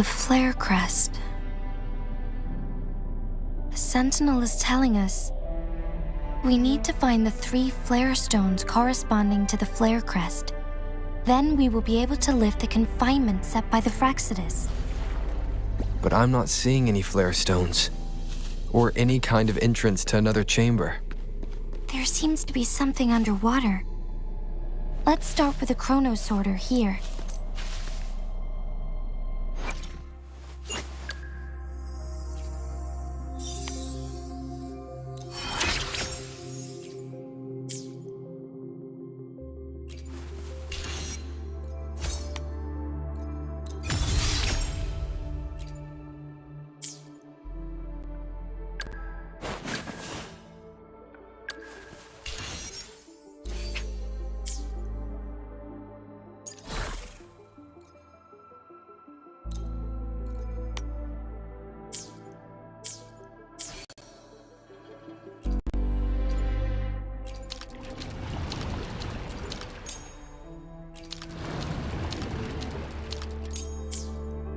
The flare crest. The Sentinel is telling us we need to find the 3 flare stones corresponding to the flare crest. Then we will be able to lift the confinement set by the Fraxidus. But I'm not seeing any flare stones, or any kind of entrance to another chamber. There seems to be something underwater. Let's start with a Chronosorter here.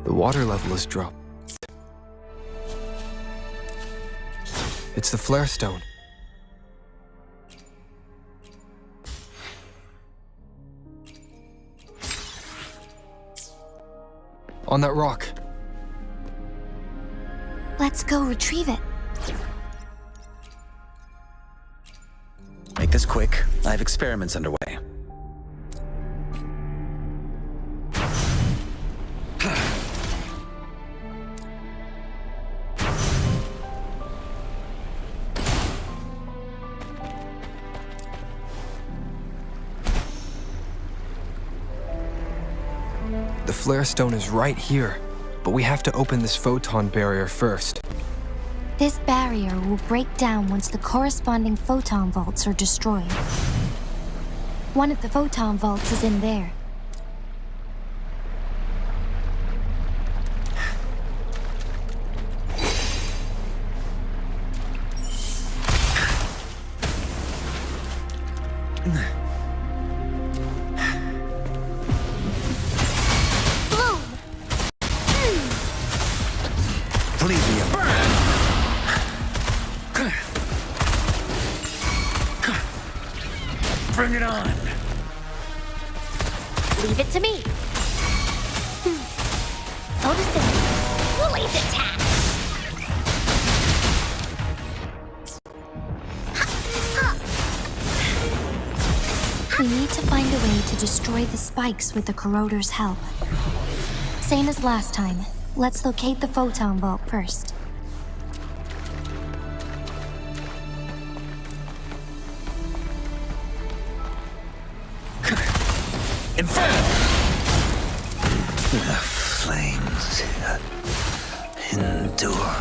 The water level has dropped. It's the flare stone. On that rock. Let's go retrieve it. Make this quick. I have experiments underway. The flare stone is right here, but we have to open this photon barrier first. This barrier will break down once the corresponding photon vaults are destroyed. One of the photon vaults is in there. Bring it on! Leave it to me. Photosynthesis. Blaze attack. We need to find a way to destroy the spikes with the Corroder's help. Same as last time. Let's locate the photon vault first. Inferno! The flames endure.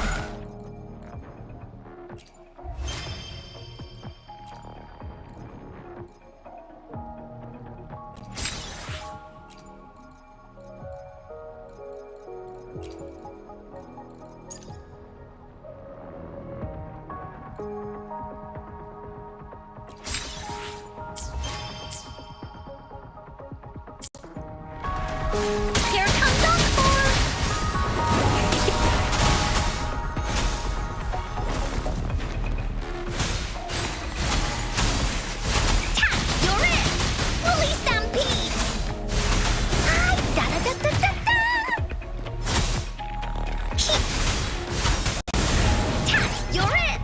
Here comes Encore! Tap! You're in! Release Stampede! Ah, da-da-da-da-da-da! Tap! You're in!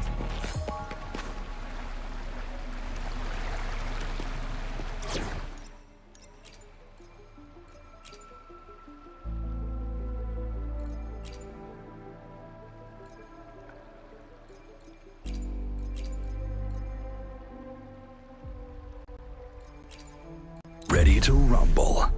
Ready to rumble.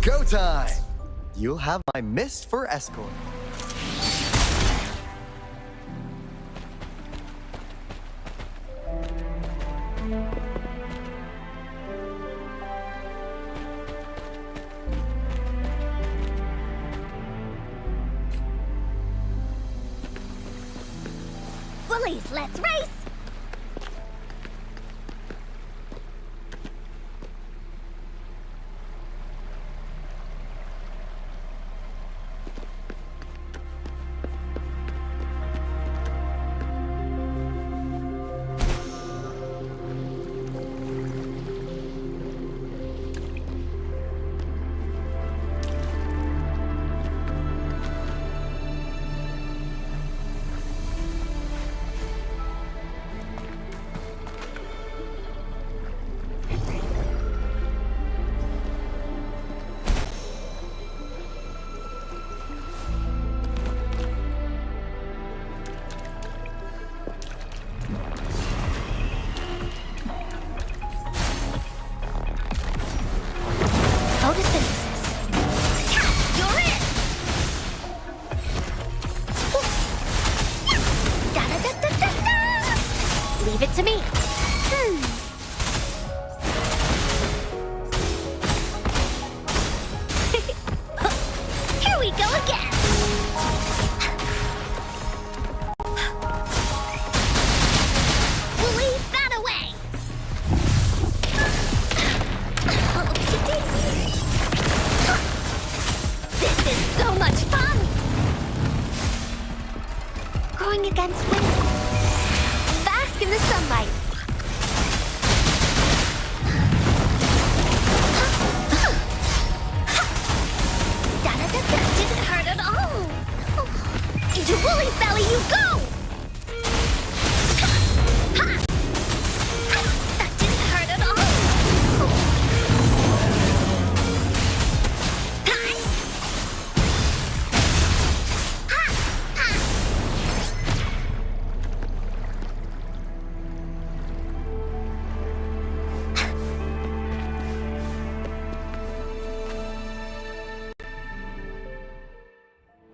Go time! You'll have my mist for escort. Bullies, let's race! Leave it to me. Here we go again. We'll leave that away. Oopsie-daisy. This is so much fun. Going against wind. In the sunlight. That didn't hurt at all. Into Woolly's belly you go! That didn't hurt at all.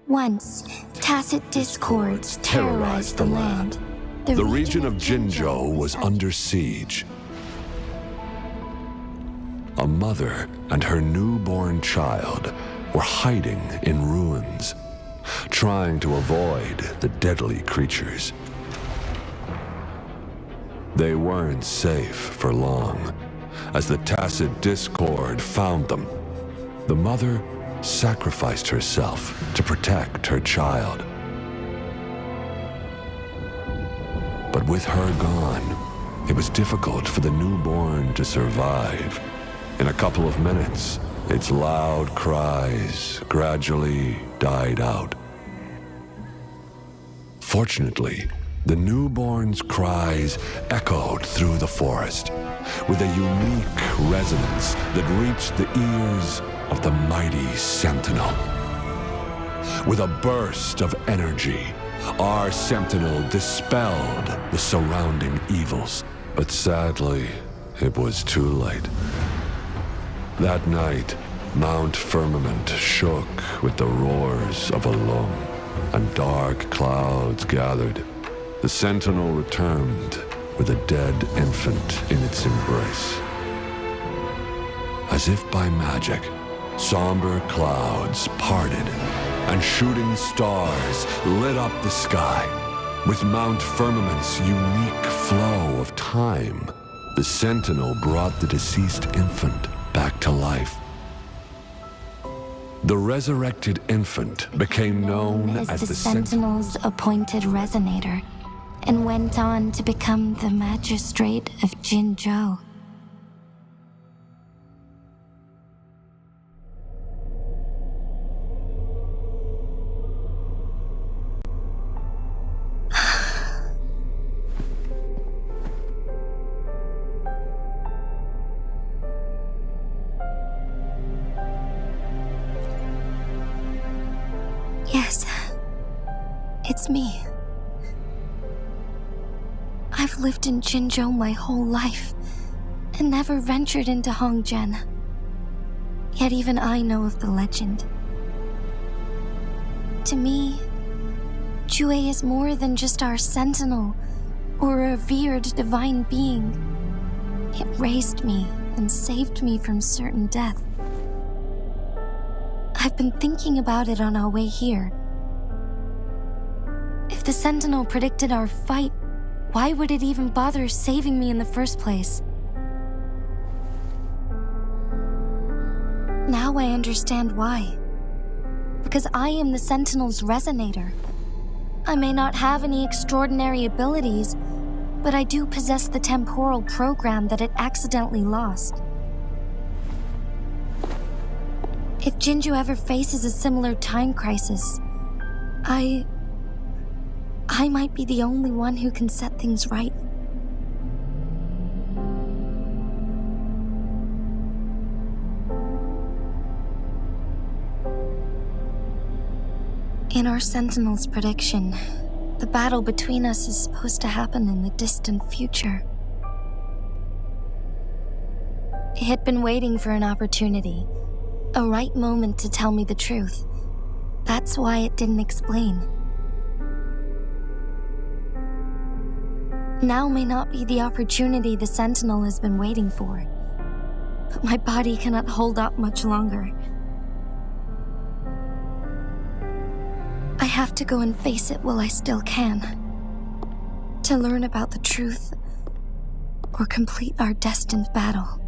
Once, tacit discords terrorized the land. The region of Jingo was under siege. A mother and her newborn child were hiding in ruins, trying to avoid the deadly creatures. They weren't safe for long, as the tacit discord found them. The mother sacrificed herself to protect her child. But with her gone, it was difficult for the newborn to survive. In a couple of minutes, its loud cries gradually died out. Fortunately, the newborn's cries echoed through the forest with a unique resonance that reached the ears of the mighty Sentinel. With a burst of energy, our Sentinel dispelled the surrounding evils. But sadly, it was too late. That night, Mount Firmament shook with the roars of a loom, and dark clouds gathered. The Sentinel returned with a dead infant in its embrace. As if by magic, somber clouds parted, and shooting stars lit up the sky. With Mount Firmament's unique flow of time, the Sentinel brought the deceased infant back to life. The resurrected infant became known as the Sentinel's appointed resonator, and went on to become the magistrate of Jingo. Yes, it's me. I've lived in Jingo my whole life, and never ventured into Hongjian. Yet even I know of the legend. To me, Jue is more than just our sentinel or a revered divine being. It raised me and saved me from certain death. I've been thinking about it on our way here. If the Sentinel predicted our fight, why would it even bother saving me in the first place? Now I understand why. Because I am the Sentinel's resonator. I may not have any extraordinary abilities, but I do possess the temporal program that it accidentally lost. If Jingo ever faces a similar time crisis, I might be the only one who can set things right. In our Sentinel's prediction, the battle between us is supposed to happen in the distant future. It had been waiting for an opportunity, a right moment to tell me the truth. That's why it didn't explain. Now may not be the opportunity the Sentinel has been waiting for, but my body cannot hold up much longer. I have to go and face it while I still can, to learn about the truth or complete our destined battle.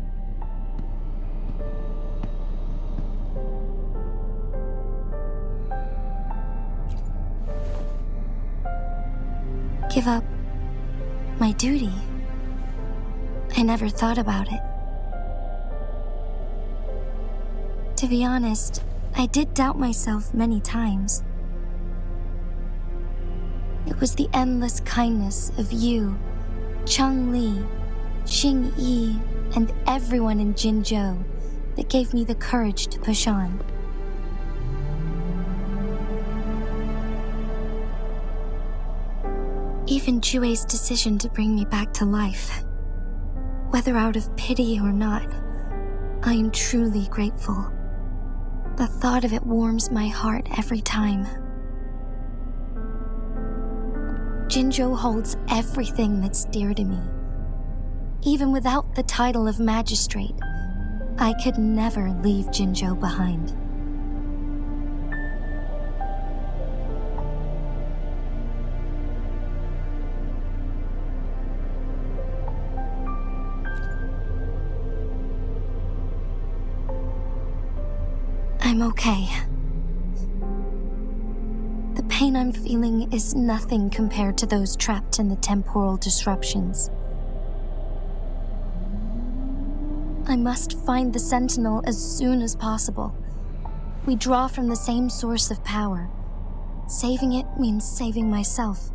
Give up my duty? I never thought about it. To be honest, I did doubt myself many times. It was the endless kindness of you, Cheng Li, Xing Yi, and everyone in Jingo that gave me the courage to push on. Even Jue's decision to bring me back to life, whether out of pity or not, I am truly grateful. The thought of it warms my heart every time. Jingo holds everything that's dear to me. Even without the title of magistrate, I could never leave Jingo behind. I'm okay. The pain I'm feeling is nothing compared to those trapped in the temporal disruptions. I must find the Sentinel as soon as possible. We draw from the same source of power. Saving it means saving myself.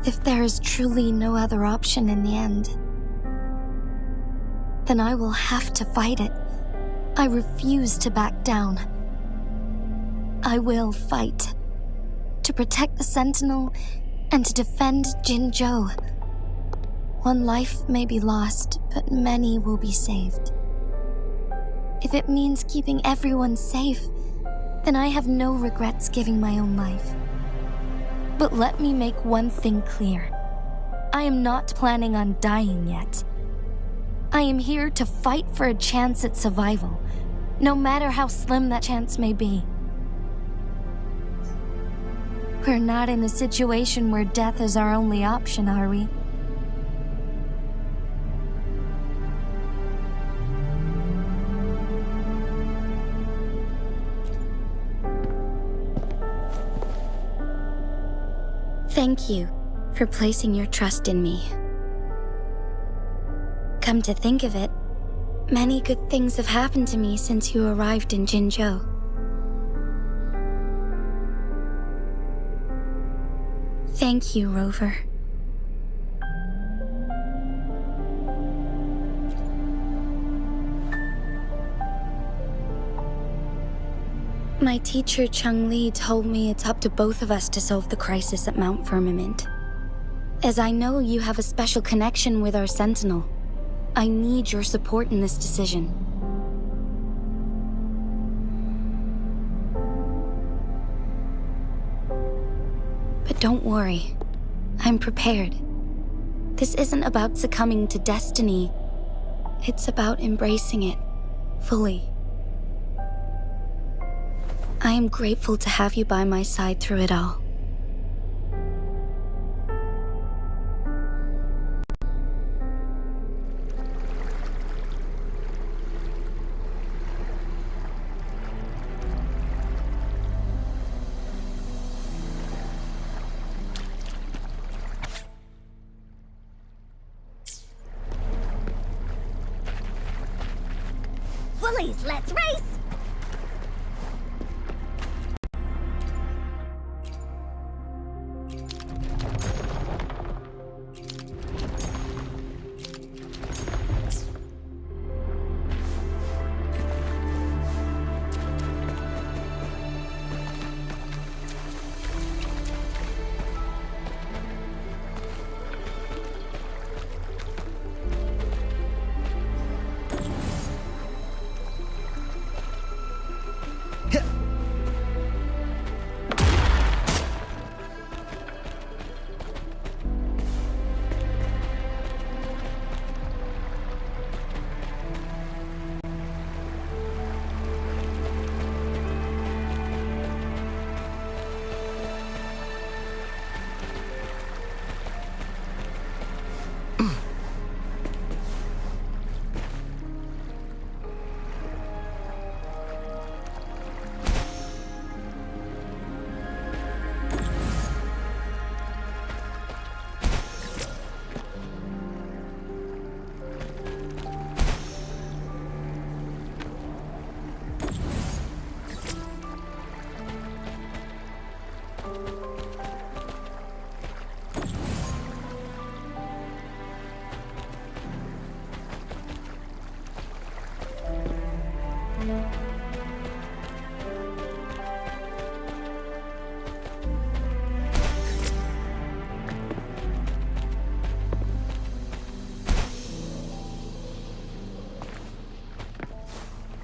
If there is truly no other option in the end, then I will have to fight it. I refuse to back down. I will fight. To protect the Sentinel and to defend Jingo. One life may be lost, but many will be saved. If it means keeping everyone safe, then I have no regrets giving my own life. But let me make one thing clear. I am not planning on dying yet. I am here to fight for a chance at survival, no matter how slim that chance may be. We're not in a situation where death is our only option, are we? Thank you for placing your trust in me. Come to think of it, many good things have happened to me since you arrived in Jingo. Thank you, Rover. My teacher Chung Li told me it's up to both of us to solve the crisis at Mount Firmament. As I know you have a special connection with our Sentinel, I need your support in this decision. But don't worry, I'm prepared. This isn't about succumbing to destiny. It's about embracing it fully. I am grateful to have you by my side through it all. Bullies, let's race!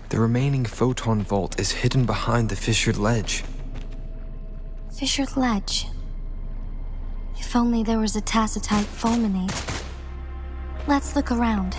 The remaining Photonvault is hidden behind the Fissured ledge. Fissured ledge. If only there was a Tacetite Fulminate. Let's look around.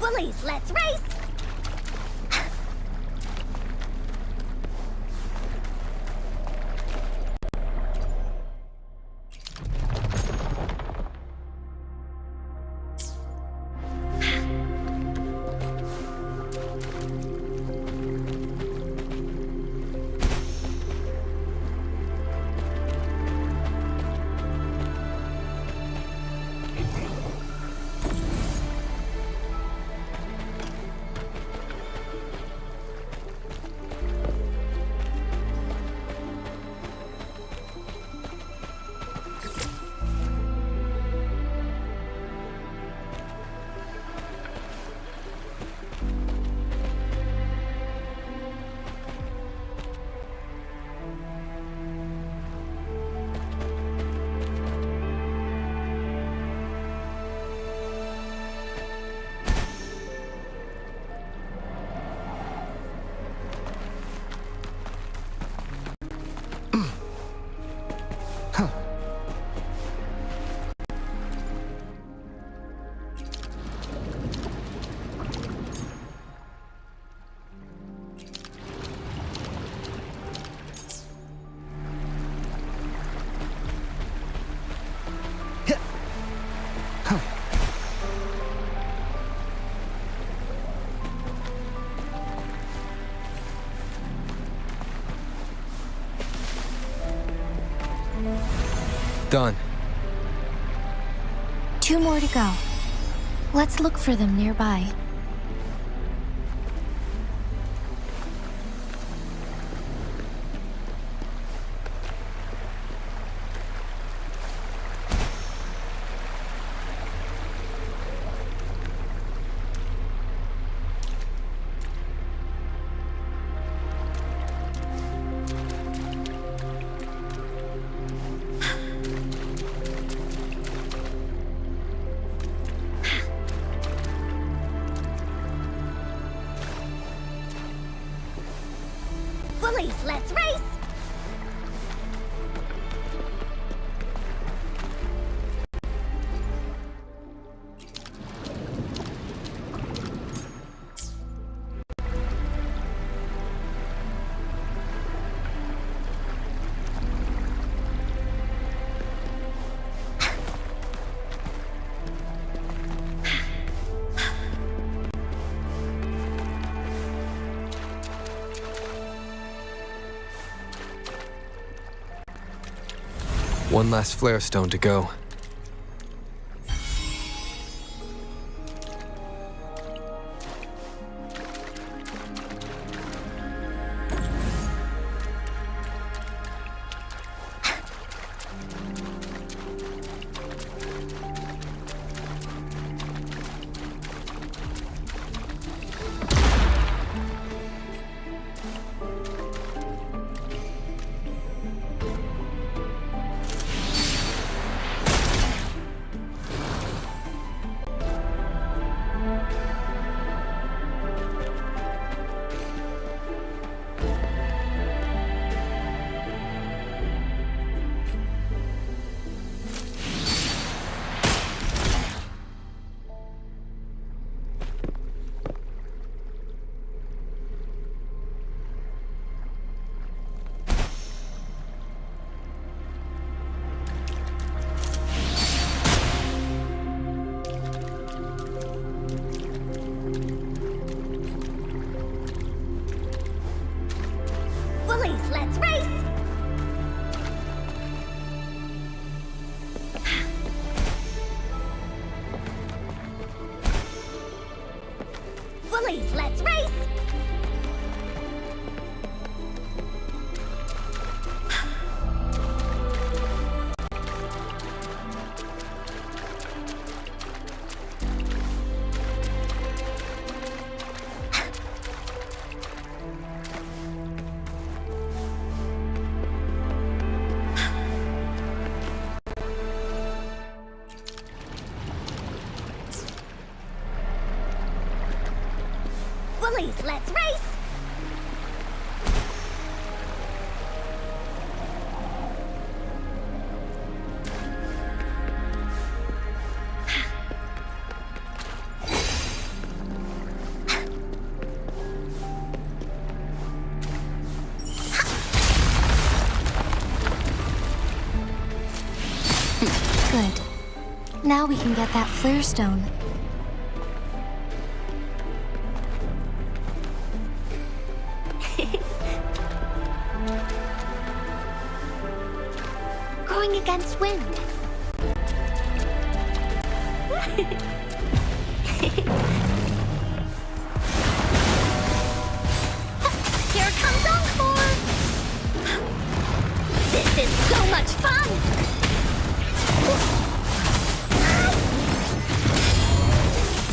Bullies, let's race! Done. 2 more to go. Let's look for them nearby. Bullies, let's race! One last flare stone to go. Bullies, let's race! Bullies, let's race! Bullies, let's race! Good. Now we can get that flare stone. Going against wind. Here comes Encore! This is so much fun!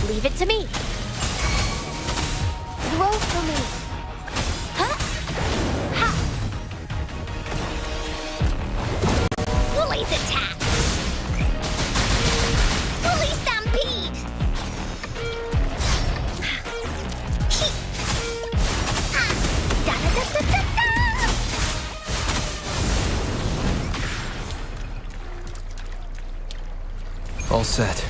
Leave it to me. Roll for me. Huh? Ha! Bullies attack! Bully stampede! Ah! Da-da-da-da-da-da! All set.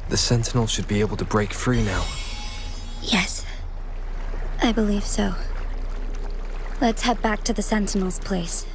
The Sentinel should be able to break free now. Yes. I believe so. Let's head back to the Sentinel's place.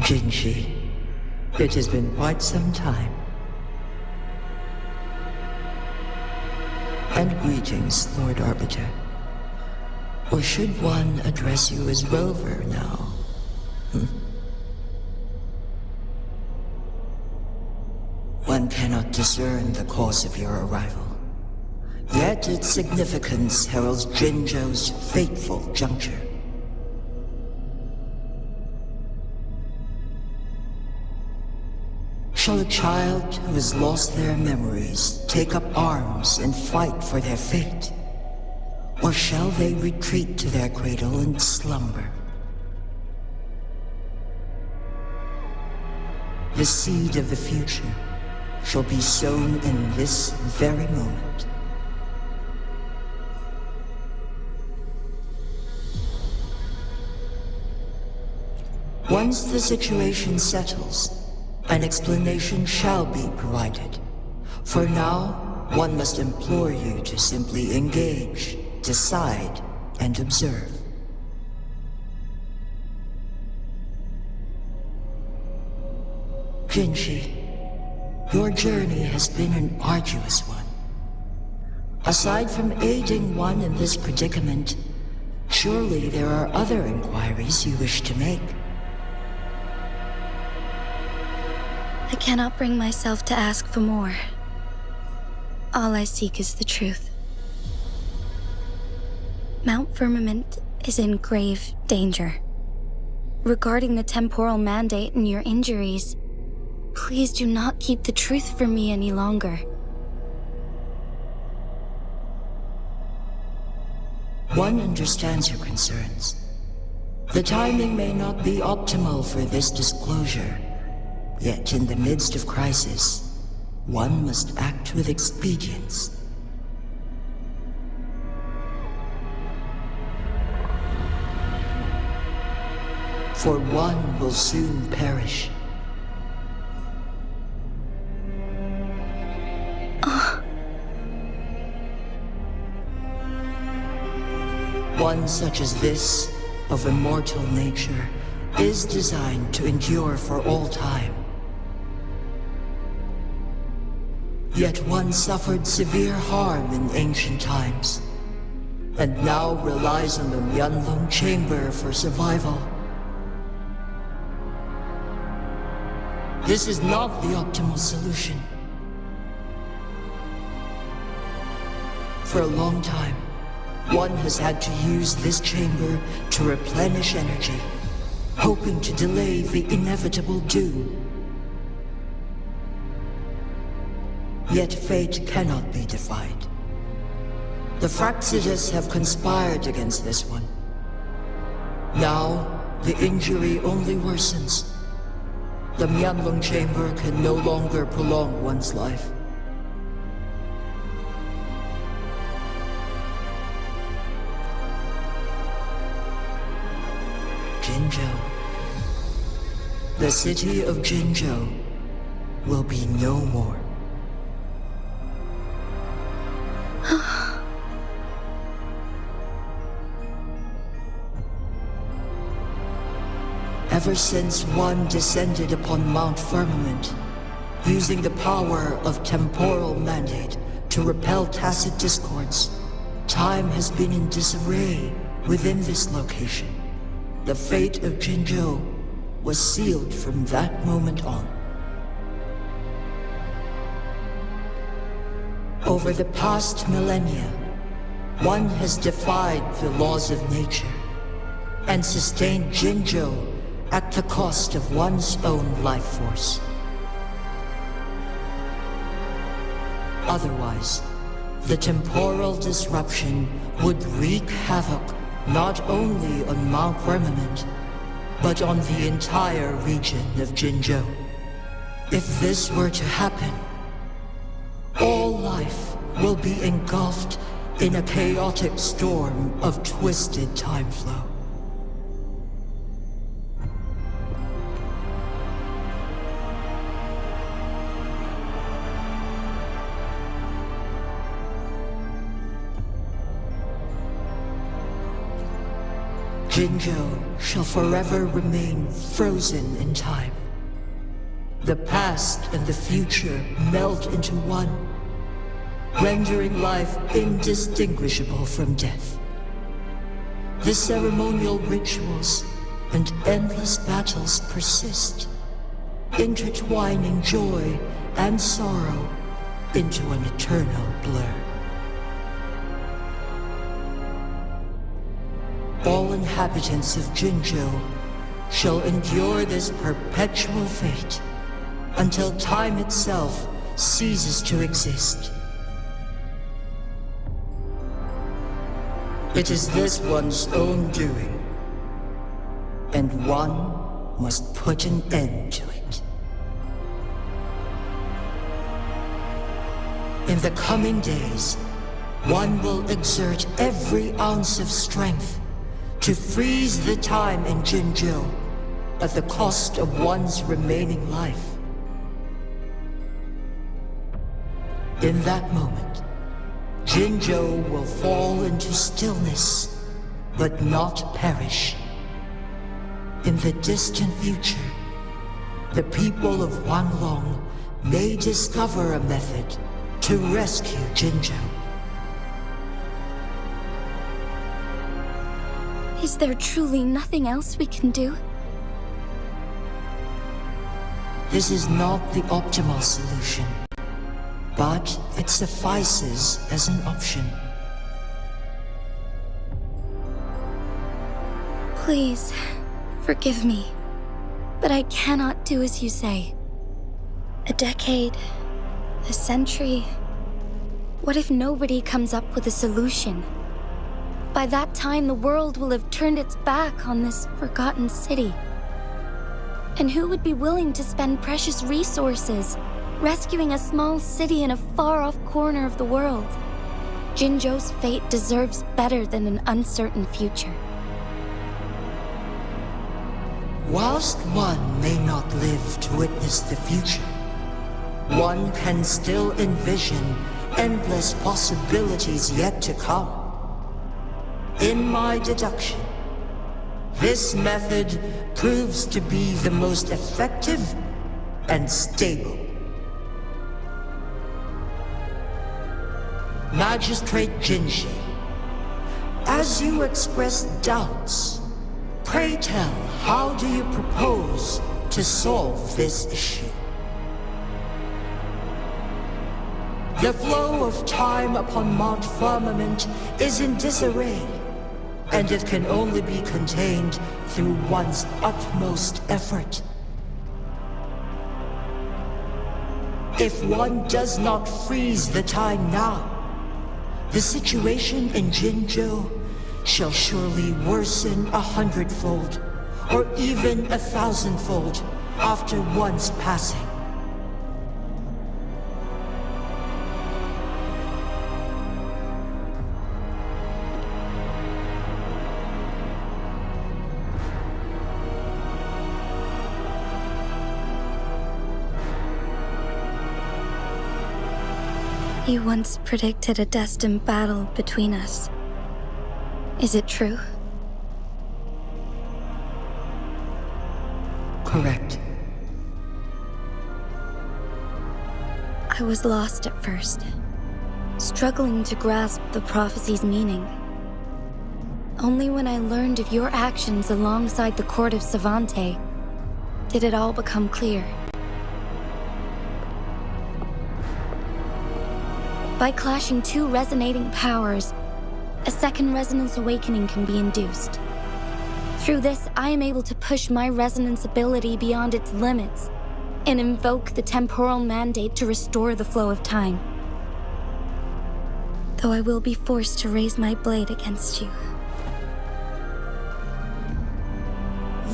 Jinji, it has been quite some time. And greetings, Lord Arbiter. Or should one address you as Rover now? One cannot discern the cause of your arrival. Yet its significance heralds Jinjo's fateful juncture. Shall a child who has lost their memories take up arms and fight for their fate? Or shall they retreat to their cradle and slumber? The seed of the future shall be sown in this very moment. Once the situation settles, an explanation shall be provided. For now, one must implore you to simply engage, decide, and observe. Jinji, your journey has been an arduous one. Aside from aiding one in this predicament, surely there are other inquiries you wish to make. I cannot bring myself to ask for more. All I seek is the truth. Mount Firmament is in grave danger. Regarding the temporal mandate and your injuries, please do not keep the truth from me any longer. One understands your concerns. The timing may not be optimal for this disclosure. Yet in the midst of crisis, one must act with expedience. For one will soon perish. One such as this, of immortal nature, is designed to endure for all time. Yet one suffered severe harm in ancient times, and now relies on the Mianloong Chamber for survival. This is not the optimal solution. For a long time, one has had to use this chamber to replenish energy, hoping to delay the inevitable doom. Yet fate cannot be defied. The Fraxidas have conspired against this one. Now, the injury only worsens. The Mianloong Chamber can no longer prolong one's life. Jingo. The city of Jingo will be no more. Ever since one descended upon Mount Firmament, using the power of temporal mandate to repel tacit discords, time has been in disarray within this location. The fate of Jingo was sealed from that moment on. Over the past millennia, one has defied the laws of nature and sustained Jingo at the cost of one's own life force. Otherwise, the temporal disruption would wreak havoc not only on Mount Firmament, but on the entire region of Jingo. If this were to happen, all life will be engulfed in a chaotic storm of twisted time flow. Jingo shall forever remain frozen in time. The past and the future melt into one, rendering life indistinguishable from death. The ceremonial rituals and endless battles persist, intertwining joy and sorrow into an eternal blur. All inhabitants of Jingo shall endure this perpetual fate until time itself ceases to exist. It is this one's own doing, and one must put an end to it. In the coming days, one will exert every ounce of strength to freeze the time in Jingo at the cost of one's remaining life. In that moment, Jingo will fall into stillness, but not perish. In the distant future, the people of Huanglong may discover a method to rescue Jingo. Is there truly nothing else we can do? This is not the optimal solution, but it suffices as an option. Please, forgive me, but I cannot do as you say. A decade, a century. What if nobody comes up with a solution? By that time, the world will have turned its back on this forgotten city. And who would be willing to spend precious resources rescuing a small city in a far-off corner of the world? Jingo's fate deserves better than an uncertain future. Whilst one may not live to witness the future, one can still envision endless possibilities yet to come. In my deduction, this method proves to be the most effective and stable. Magistrate Jinshi, as you express doubts, pray tell, how do you propose to solve this issue? The flow of time upon Mount Firmament is in disarray, and it can only be contained through one's utmost effort. If one does not freeze the time now, the situation in Jingo shall surely worsen 100-fold, or even 1,000-fold after one's passing. You once predicted a destined battle between us. Is it true? Correct. I was lost at first, struggling to grasp the prophecy's meaning. Only when I learned of your actions alongside the court of Savante did it all become clear. By clashing two resonating powers, a second resonance awakening can be induced. Through this, I am able to push my resonance ability beyond its limits and invoke the temporal mandate to restore the flow of time. Though I will be forced to raise my blade against you.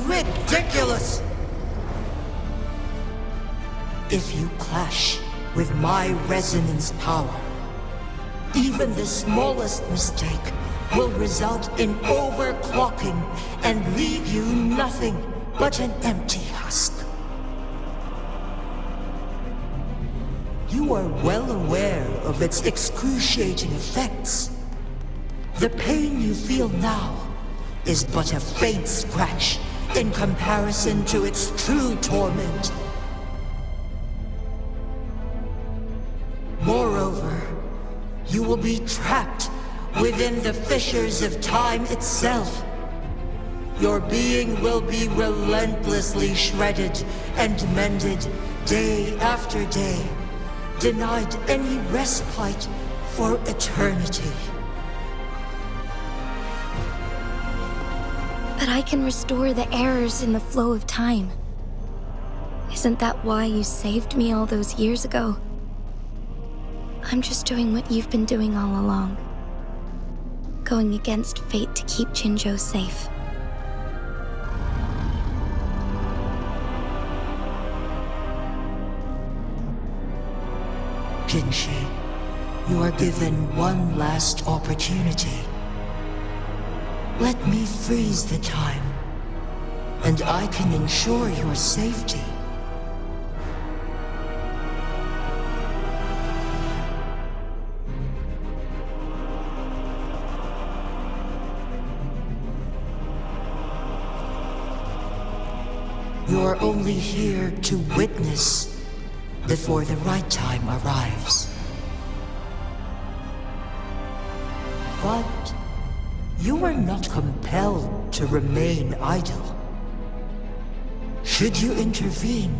Ridiculous! If you clash with my resonance power, even the smallest mistake will result in overclocking and leave you nothing but an empty husk. You are well aware of its excruciating effects. The pain you feel now is but a faint scratch in comparison to its true torment. Moreover, you will be trapped within the fissures of time itself. Your being will be relentlessly shredded and mended day after day, denied any respite for eternity. But I can restore the errors in the flow of time. Isn't that why you saved me all those years ago? I'm just doing what you've been doing all along. Going against fate to keep Jingo safe. Jinshi, you are given one last opportunity. Let me freeze the time, and I can ensure your safety. You're only here to witness before the right time arrives. But you are not compelled to remain idle. Should you intervene,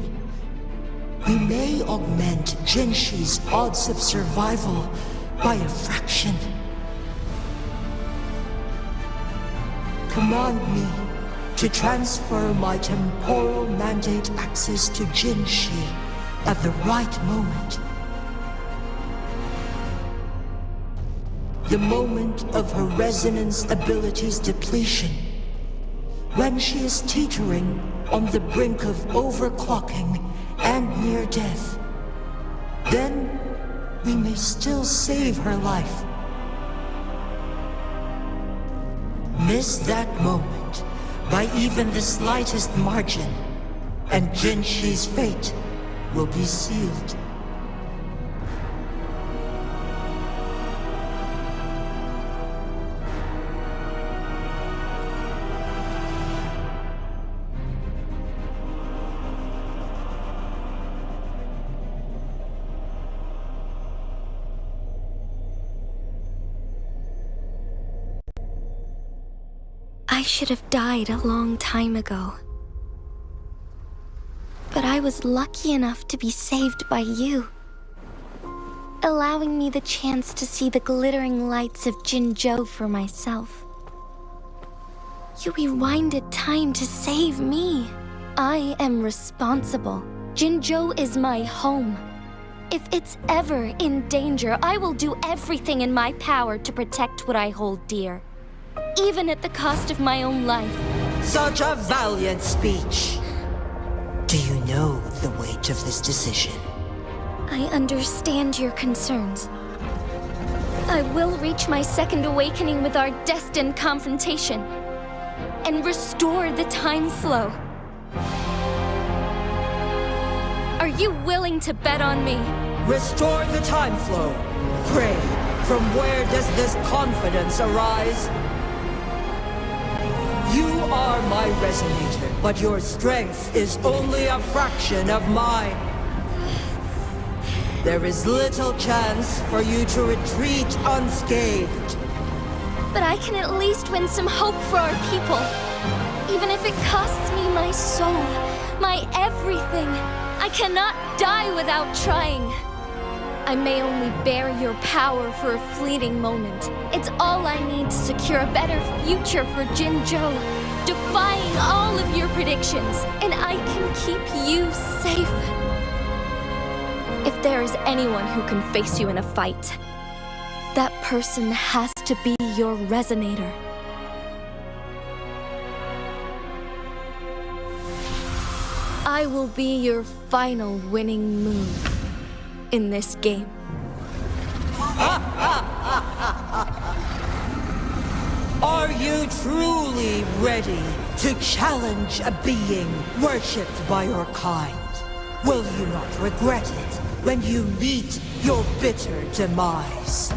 we may augment Jinshi's odds of survival by a fraction. Command me to transfer my temporal mandate access to Jinshi at the right moment. The moment of her resonance ability's depletion, when she is teetering on the brink of overclocking and near death. Then we may still save her life. Miss that moment by even the slightest margin, and Jinshi's fate will be sealed. I should have died a long time ago. But I was lucky enough to be saved by you, allowing me the chance to see the glittering lights of Jingo for myself. You rewinded time to save me. I am responsible. Jingo is my home. If it's ever in danger, I will do everything in my power to protect what I hold dear, even at the cost of my own life. Such a valiant speech. Do you know the weight of this decision? I understand your concerns. I will reach my second awakening with our destined confrontation and restore the time flow. Are you willing to bet on me? Restore the time flow. Pray, from where does this confidence arise? You are my resonator, but your strength is only a fraction of mine. There is little chance for you to retreat unscathed. But I can at least win some hope for our people. Even if it costs me my soul, my everything. I cannot die without trying. I may only bear your power for a fleeting moment. It's all I need to secure a better future for Jingo, defying all of your predictions, and I can keep you safe. If there is anyone who can face you in a fight, that person has to be your resonator. I will be your final winning move in this game. Are you truly ready to challenge a being worshipped by your kind? Will you not regret it when you meet your bitter demise?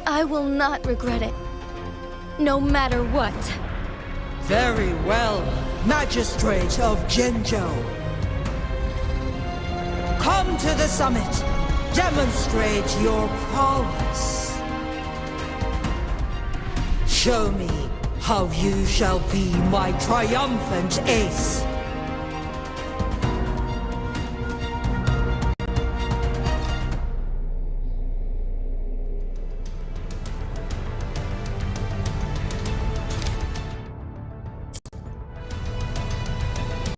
I will not regret it, no matter what. Very well, Magistrate of Jingo. Come to the summit. Demonstrate your prowess. Show me how you shall be my triumphant ace.